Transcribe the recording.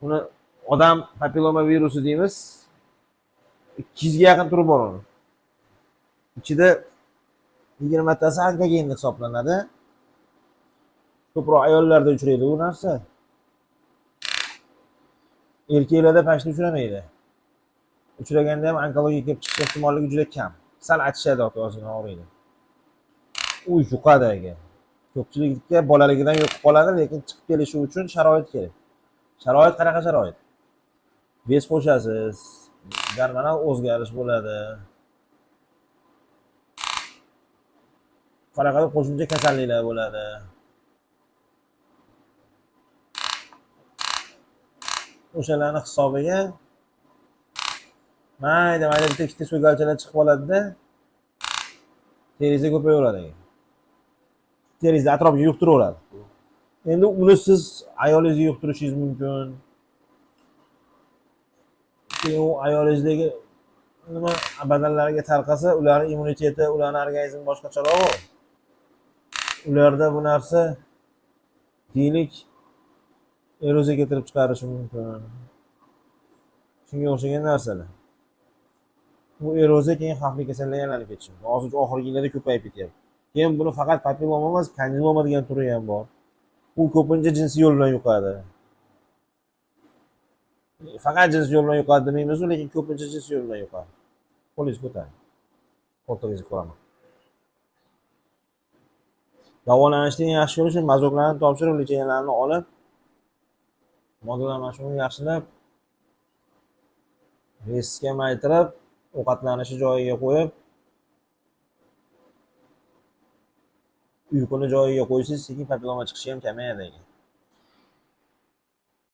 Uni odam papilloma virusi deymiz. 200 ga yaqin turi bor uni. Ichida 20 tasi onkogenli hisoblanadi. Ko'proq ayollarda uchraydi bu narsa. Erkaklarda pashta uchramaydi. Uchraganda ham onkologik kelib chiqish ehtimolligi juda kam. Sal achishadi ozgina og'riydi. U yuqadi aka. Ko'pchilikka bolaligidan yo'qib qoladi, lekin chiqib kelishi uchun sharoit kerak. Sharoit qanaqa sharoit? Vez qo'shasiz, gormonal o'zgarish bo'ladi. Qanaqa qo'shimcha kasalliklar bo'ladi. O'shalarning hisobiga mayda bitta ikkita so'galchalar chiqib qoladi-da, teriza ko'payaveradi. Teriza atrofiga yuqtiraveradi. Endi uni siz ayolingizga yuqtirishingiz mumkin. Keyin u ayolingizdagi nima badanlariga tarqasa, ularning immuniteti, ularning organizmi boshqacharoq. Ularda bu narsa deylik eroziya keltirib chiqarishi mumkin. Shunga o'xshagan narsalar. Bu eroziya keyin xavfli kasallikka aylanib ketishi mumkin. Hozir oxirgi yillarda ko'payib ketyapti. Keyin buni faqat papilloma emas, kandiloma degan turi ham bor. U ko'pincha jinsiy yo'l bilan yuqadi. Faqat jinsiy yo'l bilan yuqadi demaymiz, lekin ko'pincha jinsiy yo'l bilan yuqadi. Qo'lingizni ko'taring. Qo'ltig'ingizni ko'raman. Davolanishni yaxshi ko'rish uchun mazoklarni topshirib, lecheniyalarni olib, moddalamashini yaxshilab, riskga maytirib, ovqatlanishi joyiga qo'yib, uyquni joyiga qo'ysangiz, sekin papilloma chiqishi ham kamayadi.